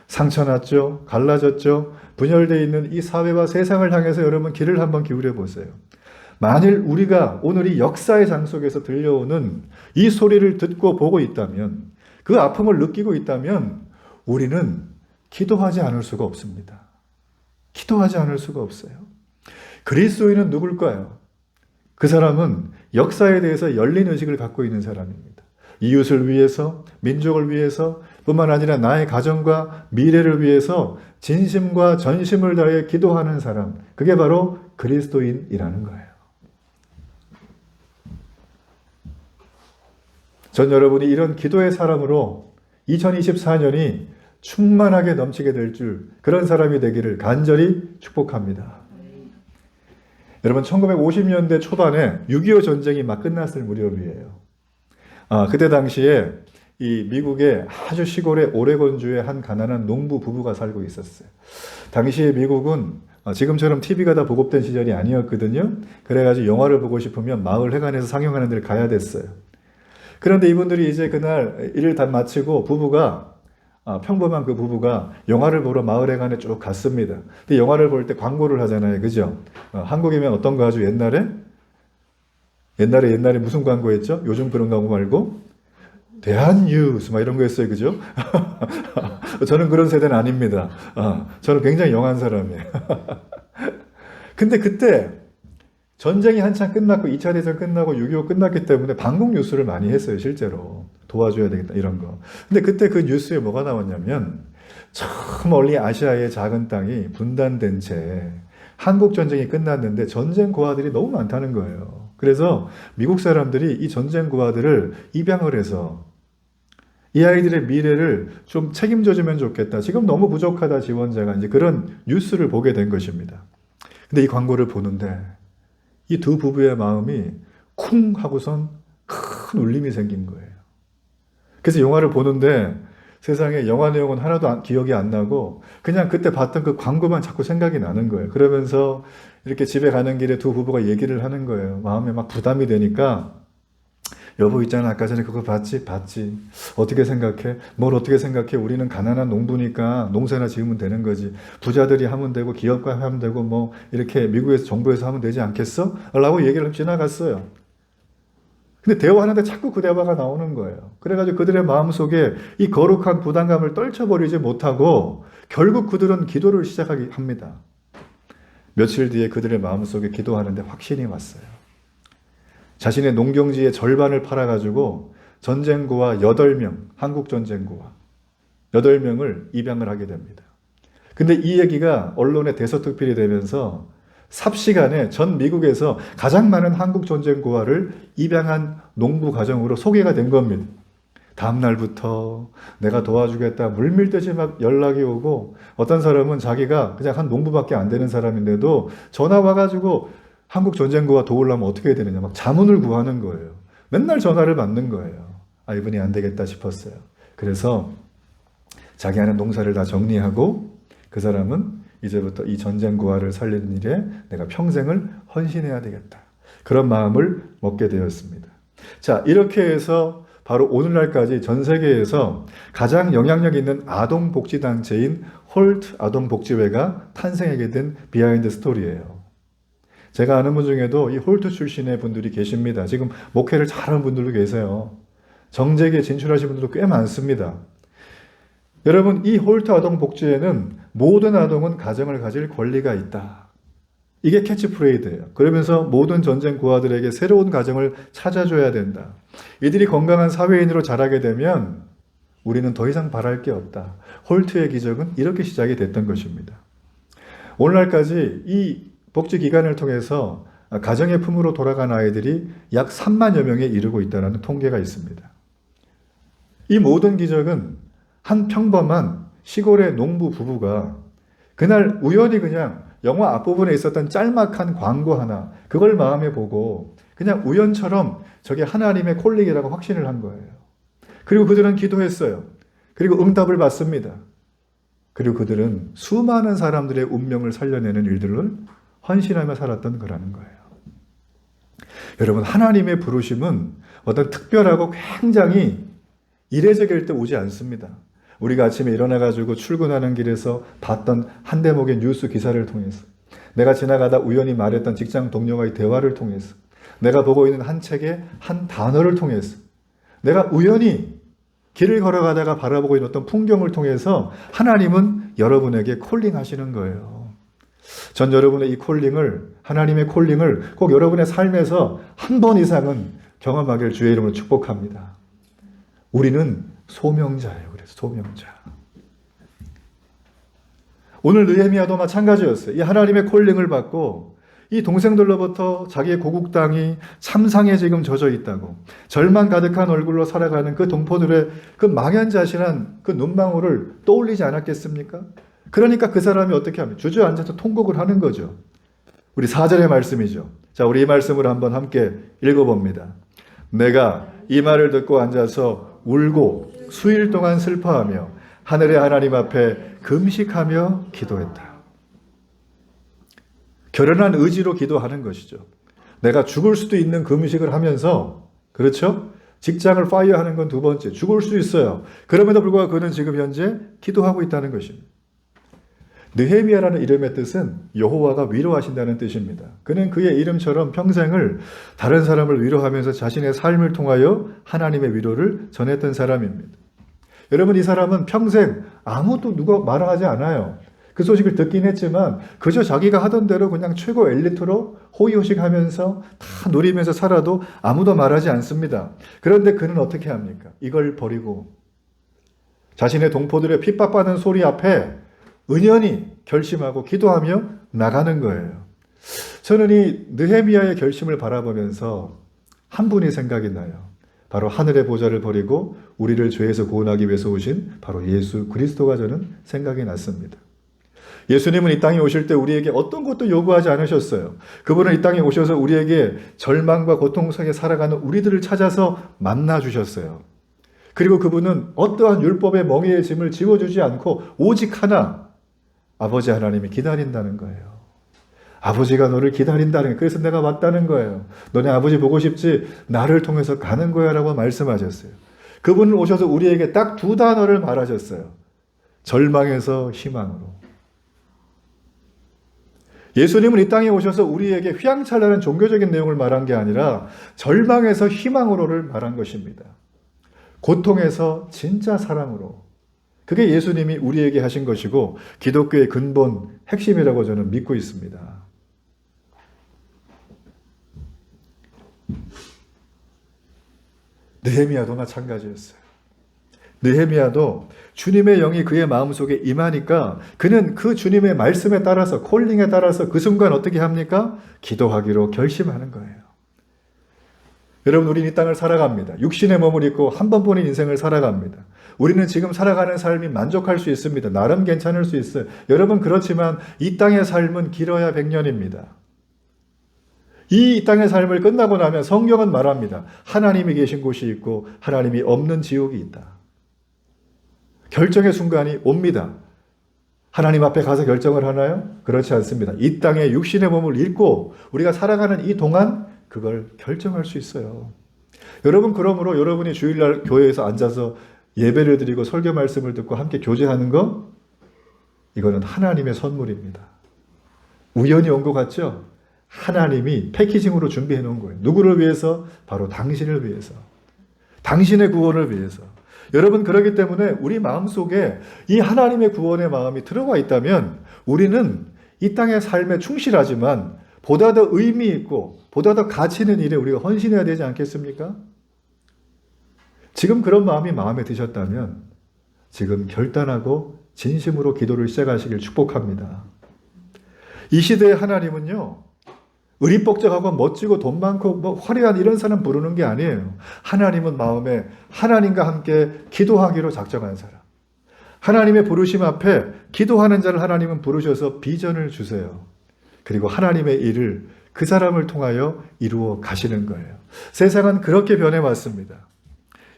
상처났죠? 갈라졌죠? 분열되어 있는 이 사회와 세상을 향해서 여러분 귀를 한번 기울여 보세요. 만일 우리가 오늘 이 역사의 장 속에서 들려오는 이 소리를 듣고 보고 있다면, 그 아픔을 느끼고 있다면 우리는 기도하지 않을 수가 없습니다. 기도하지 않을 수가 없어요. 그리스도인은 누굴까요? 그 사람은 역사에 대해서 열린 의식을 갖고 있는 사람입니다. 이웃을 위해서, 민족을 위해서 뿐만 아니라 나의 가정과 미래를 위해서 진심과 전심을 다해 기도하는 사람, 그게 바로 그리스도인이라는 거예요. 전 여러분이 이런 기도의 사람으로 2024년이 충만하게 넘치게 될 줄, 그런 사람이 되기를 간절히 축복합니다. 여러분, 1950년대 초반에 6.25 전쟁이 막 끝났을 무렵이에요. 그때 당시에 이 미국의 아주 시골의 오레곤주의 한 가난한 농부 부부가 살고 있었어요. 당시에 미국은 지금처럼 TV가 다 보급된 시절이 아니었거든요. 그래가지고 영화를 보고 싶으면 마을 회관에서 상영하는 데를 가야 됐어요. 그런데 이분들이 이제 그날 일을 다 마치고 평범한 그 부부가 영화를 보러 마을 회관에 쭉 갔습니다. 근데 영화를 볼 때 광고를 하잖아요. 그죠? 한국이면 어떤 거 하죠? 옛날에 무슨 광고였죠? 요즘 그런 광고 말고 대한뉴스 막 이런 거 했어요. 그죠? 저는 그런 세대는 아닙니다. 저는 굉장히 영한 사람이에요. 근데 그때 전쟁이 한창 끝났고 2차 대전 끝나고 6.25 끝났기 때문에 방공 뉴스를 많이 했어요. 실제로 도와줘야 되겠다 이런 거. 근데 그때 그 뉴스에 뭐가 나왔냐면, 저 멀리 아시아의 작은 땅이 분단된 채 한국 전쟁이 끝났는데 전쟁 고아들이 너무 많다는 거예요. 그래서 미국 사람들이 이 전쟁 고아들을 입양을 해서 이 아이들의 미래를 좀 책임져주면 좋겠다. 지금 너무 부족하다, 지원자가. 이제 그런 뉴스를 보게 된 것입니다. 근데 이 광고를 보는데 이 두 부부의 마음이 쿵 하고선 큰 울림이 생긴 거예요. 그래서 영화를 보는데 세상에 영화 내용은 하나도 기억이 안 나고 그냥 그때 봤던 그 광고만 자꾸 생각이 나는 거예요. 그러면서 이렇게 집에 가는 길에 두 부부가 얘기를 하는 거예요. 마음에 막 부담이 되니까, 여보 있잖아, 아까 전에 그거 봤지? 어떻게 생각해? 뭘 어떻게 생각해? 우리는 가난한 농부니까 농사나 지으면 되는 거지. 부자들이 하면 되고 기업가 하면 되고 뭐 이렇게 미국에서 정부에서 하면 되지 않겠어? 라고 얘기를 지나갔어요. 근데 대화하는데 자꾸 그 대화가 나오는 거예요. 그래가지고 그들의 마음속에 이 거룩한 부담감을 떨쳐버리지 못하고 결국 그들은 기도를 시작하게 합니다. 며칠 뒤에 그들의 마음속에 기도하는데 확신이 왔어요. 자신의 농경지의 절반을 팔아가지고 전쟁고아 8명, 한국 전쟁고아 8명을 입양을 하게 됩니다. 근데 이 얘기가 언론에 대서특필이 되면서 삽시간에 전 미국에서 가장 많은 한국 전쟁고아를 입양한 농부 가정으로 소개가 된 겁니다. 다음날부터 내가 도와주겠다 물밀듯이 막 연락이 오고, 어떤 사람은 자기가 그냥 한 농부밖에 안 되는 사람인데도 전화 와가지고 한국 전쟁구화 도우려면 어떻게 해야 되느냐 막 자문을 구하는 거예요. 맨날 전화를 받는 거예요. 아, 이분이 안 되겠다 싶었어요. 그래서 자기 하는 농사를 다 정리하고 그 사람은 이제부터 이 전쟁구화를 살리는 일에 내가 평생을 헌신해야 되겠다. 그런 마음을 먹게 되었습니다. 자, 이렇게 해서 바로 오늘날까지 전 세계에서 가장 영향력 있는 아동복지단체인 홀트 아동복지회가 탄생하게 된 비하인드 스토리예요. 제가 아는 분 중에도 이 홀트 출신의 분들이 계십니다. 지금 목회를 잘하는 분들도 계세요. 정재계에 진출하신 분들도 꽤 많습니다. 여러분, 이 홀트 아동복지회는 모든 아동은 가정을 가질 권리가 있다. 이게 캐치프레이즈예요. 그러면서 모든 전쟁 고아들에게 새로운 가정을 찾아줘야 된다. 이들이 건강한 사회인으로 자라게 되면 우리는 더 이상 바랄 게 없다. 홀트의 기적은 이렇게 시작이 됐던 것입니다. 오늘날까지 이 복지기관을 통해서 가정의 품으로 돌아간 아이들이 약 3만여 명에 이르고 있다는 통계가 있습니다. 이 모든 기적은 한 평범한 시골의 농부 부부가 그날 우연히 그냥 영화 앞부분에 있었던 짤막한 광고 하나, 그걸 마음에 보고 그냥 우연처럼 저게 하나님의 콜링이라고 확신을 한 거예요. 그리고 그들은 기도했어요. 그리고 응답을 받습니다. 그리고 그들은 수많은 사람들의 운명을 살려내는 일들을 헌신하며 살았던 거라는 거예요. 여러분, 하나님의 부르심은 어떤 특별하고 굉장히 이례적일 때 오지 않습니다. 우리가 아침에 일어나가지고 출근하는 길에서 봤던 한 대목의 뉴스 기사를 통해서, 내가 지나가다 우연히 말했던 직장 동료와의 대화를 통해서, 내가 보고 있는 한 책의 한 단어를 통해서, 내가 우연히 길을 걸어가다가 바라보고 있는 어떤 풍경을 통해서 하나님은 여러분에게 콜링하시는 거예요. 전 여러분의 이 콜링을, 하나님의 콜링을 꼭 여러분의 삶에서 한 번 이상은 경험하길 주의 이름으로 축복합니다. 우리는 소명자예요. 그래서 소명자. 오늘 느헤미야도 마찬가지였어요. 이 하나님의 콜링을 받고 이 동생들로부터 자기의 고국 땅이 참상에 지금 젖어 있다고 절망 가득한 얼굴로 살아가는 그 동포들의 그 망연자실한 그 눈망울을 떠올리지 않았겠습니까? 그러니까 그 사람이 어떻게 하면 주저앉아서 통곡을 하는 거죠. 우리 4절의 말씀이죠. 자, 우리 이 말씀을 한번 함께 읽어봅니다. 내가 이 말을 듣고 앉아서 울고 수일 동안 슬퍼하며 하늘의 하나님 앞에 금식하며 기도했다. 결연한 의지로 기도하는 것이죠. 내가 죽을 수도 있는 금식을 하면서, 그렇죠? 직장을 파이어하는 건 두 번째, 죽을 수 있어요. 그럼에도 불구하고 그는 지금 현재 기도하고 있다는 것입니다. 느헤미야라는 이름의 뜻은 여호와가 위로하신다는 뜻입니다. 그는 그의 이름처럼 평생을 다른 사람을 위로하면서 자신의 삶을 통하여 하나님의 위로를 전했던 사람입니다. 여러분, 이 사람은 평생 아무도 누가 말하지 않아요. 그 소식을 듣긴 했지만 그저 자기가 하던 대로 그냥 최고 엘리트로 호의호식하면서 다 누리면서 살아도 아무도 말하지 않습니다. 그런데 그는 어떻게 합니까? 이걸 버리고 자신의 동포들의 핍박받는 소리 앞에 은연히 결심하고 기도하며 나가는 거예요. 저는 이 느헤미야의 결심을 바라보면서 한 분이 생각이 나요. 바로 하늘의 보좌를 버리고 우리를 죄에서 구원하기 위해서 오신 바로 예수 그리스도가 저는 생각이 났습니다. 예수님은 이 땅에 오실 때 우리에게 어떤 것도 요구하지 않으셨어요. 그분은 이 땅에 오셔서 우리에게 절망과 고통 속에 살아가는 우리들을 찾아서 만나주셨어요. 그리고 그분은 어떠한 율법의 멍에의 짐을 지워주지 않고 오직 하나, 아버지 하나님이 기다린다는 거예요. 아버지가 너를 기다린다는 거예요. 그래서 내가 왔다는 거예요. 너네 아버지 보고 싶지? 나를 통해서 가는 거야 라고 말씀하셨어요. 그분은 오셔서 우리에게 딱 두 단어를 말하셨어요. 절망에서 희망으로. 예수님은 이 땅에 오셔서 우리에게 휘황찬란한 종교적인 내용을 말한 게 아니라 절망에서 희망으로를 말한 것입니다. 고통에서 진짜 사랑으로. 그게 예수님이 우리에게 하신 것이고 기독교의 근본, 핵심이라고 저는 믿고 있습니다. 느헤미야도 마찬가지였어요. 느헤미야도 주님의 영이 그의 마음속에 임하니까 그는 그 주님의 말씀에 따라서, 콜링에 따라서 그 순간 어떻게 합니까? 기도하기로 결심하는 거예요. 여러분, 우리는 이 땅을 살아갑니다. 육신의 몸을 입고 한 번뿐인 인생을 살아갑니다. 우리는 지금 살아가는 삶이 만족할 수 있습니다. 나름 괜찮을 수 있어요. 여러분, 그렇지만 이 땅의 삶은 길어야 100년입니다. 이 땅의 삶을 끝나고 나면 성경은 말합니다. 하나님이 계신 곳이 있고 하나님이 없는 지옥이 있다. 결정의 순간이 옵니다. 하나님 앞에 가서 결정을 하나요? 그렇지 않습니다. 이 땅에 육신의 몸을 입고 우리가 살아가는 이 동안 그걸 결정할 수 있어요. 여러분, 그러므로 여러분이 주일날 교회에서 앉아서 예배를 드리고 설교 말씀을 듣고 함께 교제하는 거, 이거는 하나님의 선물입니다. 우연히 온 것 같죠? 하나님이 패키징으로 준비해 놓은 거예요. 누구를 위해서? 바로 당신을 위해서. 당신의 구원을 위해서. 여러분, 그렇기 때문에 우리 마음속에 이 하나님의 구원의 마음이 들어와 있다면 우리는 이 땅의 삶에 충실하지만 보다 더 의미 있고 보다 더 가치 있는 일에 우리가 헌신해야 되지 않겠습니까? 지금 그런 마음이 마음에 드셨다면 지금 결단하고 진심으로 기도를 시작하시길 축복합니다. 이 시대의 하나님은요, 의리복잡하고 멋지고 돈 많고 화려한 이런 사람 부르는 게 아니에요. 하나님은 마음에 하나님과 함께 기도하기로 작정한 사람. 하나님의 부르심 앞에 기도하는 자를 하나님은 부르셔서 비전을 주세요. 그리고 하나님의 일을 그 사람을 통하여 이루어 가시는 거예요. 세상은 그렇게 변해왔습니다.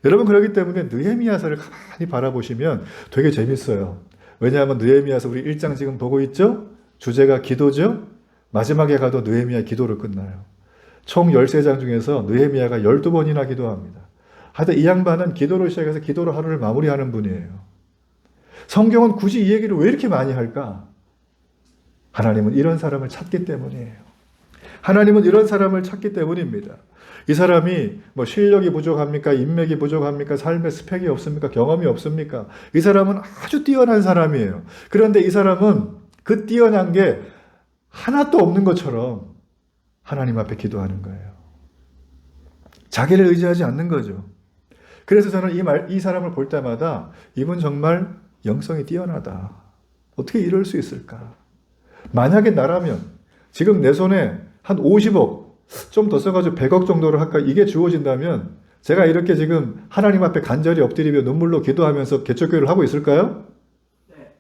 여러분, 그렇기 때문에 느헤미야서를 가만히 바라보시면 되게 재밌어요. 왜냐하면 느헤미야서 우리 1장 지금 보고 있죠? 주제가 기도죠? 마지막에 가도 느헤미야 기도를 끝나요. 총 13장 중에서 느헤미야가 12번이나 기도합니다. 하여튼 이 양반은 기도로 시작해서 기도로 하루를 마무리하는 분이에요. 성경은 굳이 이 얘기를 왜 이렇게 많이 할까? 하나님은 이런 사람을 찾기 때문이에요. 하나님은 이런 사람을 찾기 때문입니다. 이 사람이 뭐 실력이 부족합니까? 인맥이 부족합니까? 삶의 스펙이 없습니까? 경험이 없습니까? 이 사람은 아주 뛰어난 사람이에요. 그런데 이 사람은 그 뛰어난 게 하나도 없는 것처럼 하나님 앞에 기도하는 거예요. 자기를 의지하지 않는 거죠. 그래서 저는 이 사람을 볼 때마다 이분 정말 영성이 뛰어나다. 어떻게 이럴 수 있을까? 만약에 나라면 지금 내 손에 한 50억, 좀 더 써가지고 100억 정도를 할까? 이게 주어진다면 제가 이렇게 지금 하나님 앞에 간절히 엎드리며 눈물로 기도하면서 개척교회를 하고 있을까요? 네.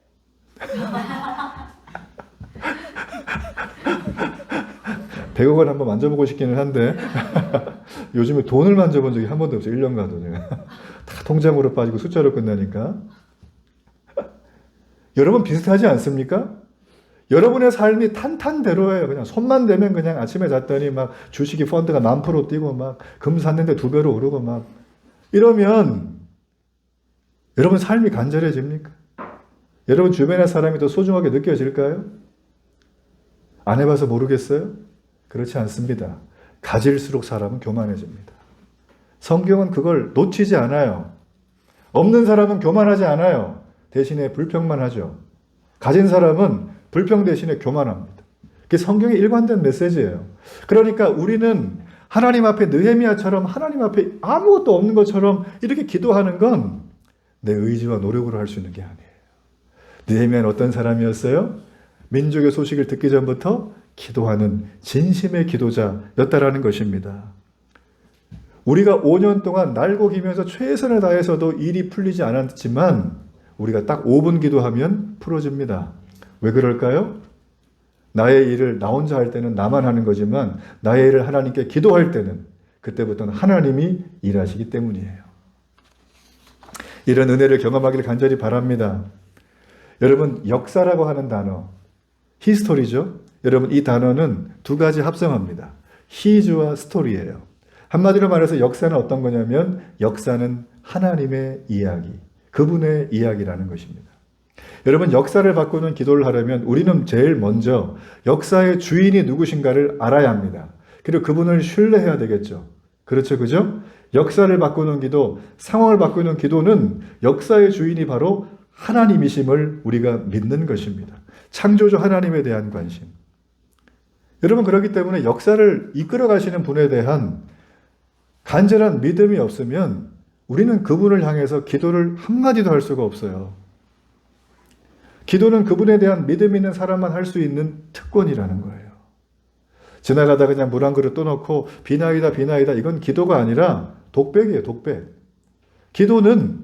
100억을 한번 만져보고 싶기는 한데 요즘에 돈을 만져본 적이 한 번도 없어요. 1년간도 제가. 다 통장으로 빠지고 숫자로 끝나니까. 여러분 비슷하지 않습니까? 여러분의 삶이 탄탄대로예요. 그냥 손만 대면 그냥 아침에 잤더니 막 주식이 펀드가 만 프로 뛰고 막 금 샀는데 2배로 오르고 막 이러면 여러분 삶이 간절해집니까? 여러분 주변의 사람이 더 소중하게 느껴질까요? 안 해봐서 모르겠어요? 그렇지 않습니다. 가질수록 사람은 교만해집니다. 성경은 그걸 놓치지 않아요. 없는 사람은 교만하지 않아요. 대신에 불평만 하죠. 가진 사람은 불평 대신에 교만합니다. 그게 성경의 일관된 메시지예요. 그러니까 우리는 하나님 앞에 느헤미야처럼 하나님 앞에 아무것도 없는 것처럼 이렇게 기도하는 건 내 의지와 노력으로 할 수 있는 게 아니에요. 느헤미야는 어떤 사람이었어요? 민족의 소식을 듣기 전부터 기도하는 진심의 기도자였다라는 것입니다. 우리가 5년 동안 날고 기면서 최선을 다해서도 일이 풀리지 않았지만 우리가 딱 5분 기도하면 풀어집니다. 왜 그럴까요? 나의 일을 나 혼자 할 때는 나만 하는 거지만 나의 일을 하나님께 기도할 때는 그때부터는 하나님이 일하시기 때문이에요. 이런 은혜를 경험하기를 간절히 바랍니다. 여러분, 역사라고 하는 단어, 히스토리죠. 여러분, 이 단어는 두 가지 합성합니다. 히즈와 스토리예요. 한마디로 말해서 역사는 어떤 거냐면 역사는 하나님의 이야기, 그분의 이야기라는 것입니다. 여러분, 역사를 바꾸는 기도를 하려면 우리는 제일 먼저 역사의 주인이 누구신가를 알아야 합니다. 그리고 그분을 신뢰해야 되겠죠. 그렇죠, 그죠? 역사를 바꾸는 기도, 상황을 바꾸는 기도는 역사의 주인이 바로 하나님이심을 우리가 믿는 것입니다. 창조주 하나님에 대한 관심. 여러분, 그렇기 때문에 역사를 이끌어 가시는 분에 대한 간절한 믿음이 없으면 우리는 그분을 향해서 기도를 한마디도 할 수가 없어요. 기도는 그분에 대한 믿음 있는 사람만 할 수 있는 특권이라는 거예요. 지나가다 그냥 물 한 그릇 떠놓고 비나이다 비나이다, 이건 기도가 아니라 독백이에요. 독백. 기도는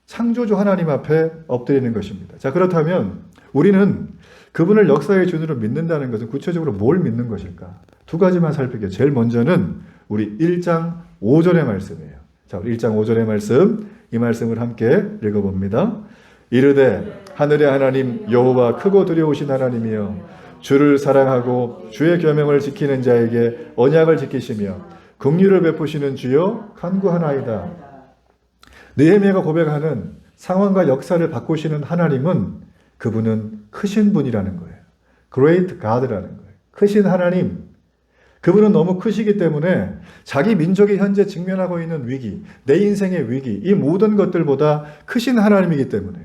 창조주 하나님 앞에 엎드리는 것입니다. 자, 그렇다면 우리는 그분을 역사의 주인으로 믿는다는 것은 구체적으로 뭘 믿는 것일까? 두 가지만 살펴볼게요. 제일 먼저는 우리 1장 5절의 말씀이에요. 자, 우리 1장 5절의 말씀, 이 말씀을 함께 읽어봅니다. 이르되 하늘의 하나님 여호와 크고 두려우신 하나님이여, 주를 사랑하고 주의 계명을 지키는 자에게 언약을 지키시며 긍휼을 베푸시는 주여 간구하나이다. 느헤미야가 고백하는 상황과 역사를 바꾸시는 하나님은, 그분은 크신 분이라는 거예요. Great God라는 거예요. 크신 하나님. 그분은 너무 크시기 때문에 자기 민족이 현재 직면하고 있는 위기, 내 인생의 위기, 이 모든 것들보다 크신 하나님이기 때문에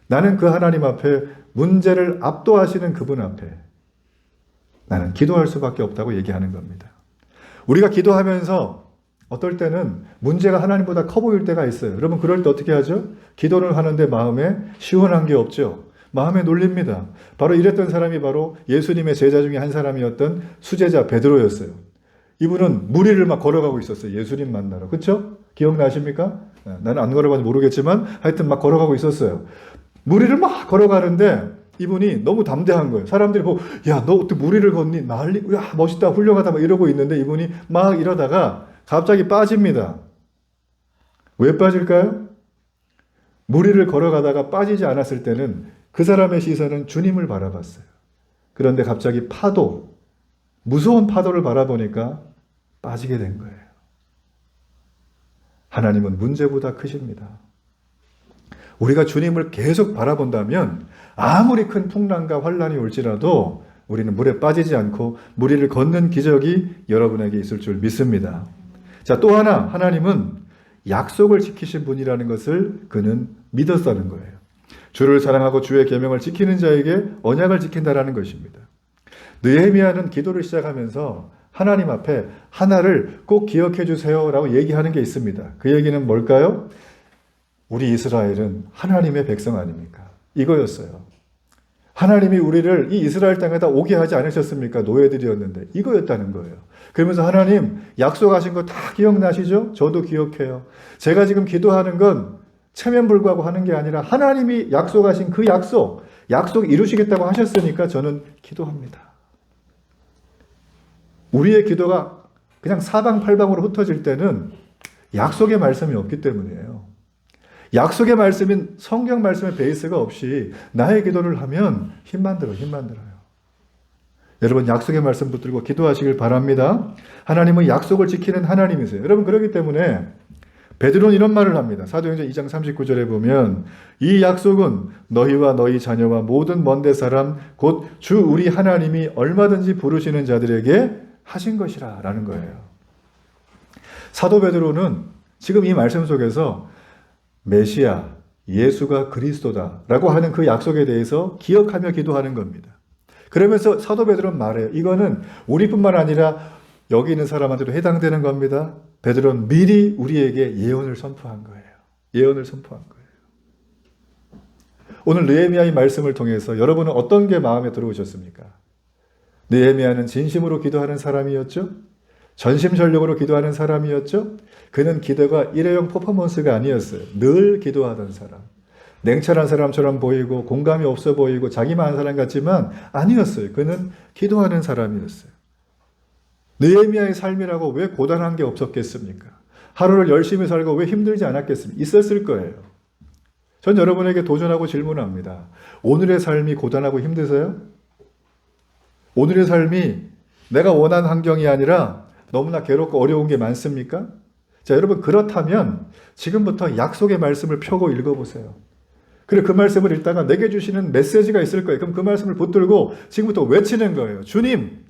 나는 그 하나님 앞에, 문제를 압도하시는 그분 앞에 나는 기도할 수밖에 없다고 얘기하는 겁니다. 우리가 기도하면서 어떨 때는 문제가 하나님보다 커 보일 때가 있어요. 여러분, 그럴 때 어떻게 하죠? 기도를 하는데 마음에 시원한 게 없죠. 마음에 놀립니다. 바로 이랬던 사람이 바로 예수님의 제자 중에 한 사람이었던 수제자 베드로였어요. 이분은 무리를 막 걸어가고 있었어요. 예수님 만나러. 그렇죠? 기억나십니까? 나는 안 걸어봐서 모르겠지만 하여튼 막 걸어가고 있었어요. 무리를 막 걸어가는데 이분이 너무 담대한 거예요. 사람들이 보고, 야, 너 어떻게 무리를 걷니? 난리, 야, 멋있다, 훌륭하다, 막 이러고 있는데 이분이 막 이러다가 갑자기 빠집니다. 왜 빠질까요? 무리를 걸어가다가 빠지지 않았을 때는 그 사람의 시선은 주님을 바라봤어요. 그런데 갑자기 파도, 무서운 파도를 바라보니까 빠지게 된 거예요. 하나님은 문제보다 크십니다. 우리가 주님을 계속 바라본다면 아무리 큰 풍랑과 환란이 올지라도 우리는 물에 빠지지 않고 무리를 걷는 기적이 여러분에게 있을 줄 믿습니다. 자, 또 하나, 하나님은 약속을 지키신 분이라는 것을 그는 믿었다는 거예요. 주를 사랑하고 주의 계명을 지키는 자에게 언약을 지킨다라는 것입니다. 느헤미야는 기도를 시작하면서 하나님 앞에 하나를 꼭 기억해 주세요라고 얘기하는 게 있습니다. 그 얘기는 뭘까요? 우리 이스라엘은 하나님의 백성 아닙니까? 이거였어요. 하나님이 우리를 이 이스라엘 땅에다 오게 하지 않으셨습니까? 노예들이었는데. 이거였다는 거예요. 그러면서 하나님 약속하신 거 다 기억나시죠? 저도 기억해요. 제가 지금 기도하는 건 체면불구하고 하는 게 아니라 하나님이 약속하신 그 약속 이루시겠다고 하셨으니까 저는 기도합니다. 우리의 기도가 그냥 사방팔방으로 흩어질 때는 약속의 말씀이 없기 때문이에요. 약속의 말씀인 성경 말씀의 베이스가 없이 나의 기도를 하면 힘만 들어요. 여러분, 약속의 말씀 붙들고 기도하시길 바랍니다. 하나님은 약속을 지키는 하나님이세요. 여러분, 그렇기 때문에 베드로는 이런 말을 합니다. 사도행전 2장 39절에 보면 이 약속은 너희와 너희 자녀와 모든 먼데 사람 곧 주 우리 하나님이 얼마든지 부르시는 자들에게 하신 것이라 라는 거예요. 사도 베드로는 지금 이 말씀 속에서 메시아, 예수가 그리스도다라고 하는 그 약속에 대해서 기억하며 기도하는 겁니다. 그러면서 사도 베드로는 말해요. 이거는 우리뿐만 아니라 여기 있는 사람한테도 해당되는 겁니다. 베드로는 미리 우리에게 예언을 선포한 거예요. 예언을 선포한 거예요. 오늘 느헤미야의 말씀을 통해서 여러분은 어떤 게 마음에 들어오셨습니까? 느헤미야는 진심으로 기도하는 사람이었죠? 전심전력으로 기도하는 사람이었죠? 그는 기도가 일회용 퍼포먼스가 아니었어요. 늘 기도하던 사람. 냉철한 사람처럼 보이고 공감이 없어 보이고 자기만 하는 사람 같지만 아니었어요. 그는 기도하는 사람이었어요. 느헤미야의 삶이라고 왜 고단한 게 없었겠습니까? 하루를 열심히 살고 왜 힘들지 않았겠습니까? 있었을 거예요. 전 여러분에게 도전하고 질문합니다. 오늘의 삶이 고단하고 힘드세요? 오늘의 삶이 내가 원하는 환경이 아니라 너무나 괴롭고 어려운 게 많습니까? 자, 여러분, 그렇다면 지금부터 약속의 말씀을 펴고 읽어보세요. 그리고 그 말씀을 읽다가 내게 주시는 메시지가 있을 거예요. 그럼 그 말씀을 붙들고 지금부터 외치는 거예요. 주님,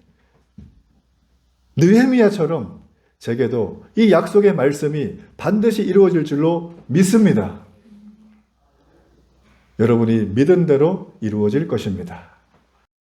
느헤미야처럼 제게도 이 약속의 말씀이 반드시 이루어질 줄로 믿습니다. 여러분이 믿은 대로 이루어질 것입니다.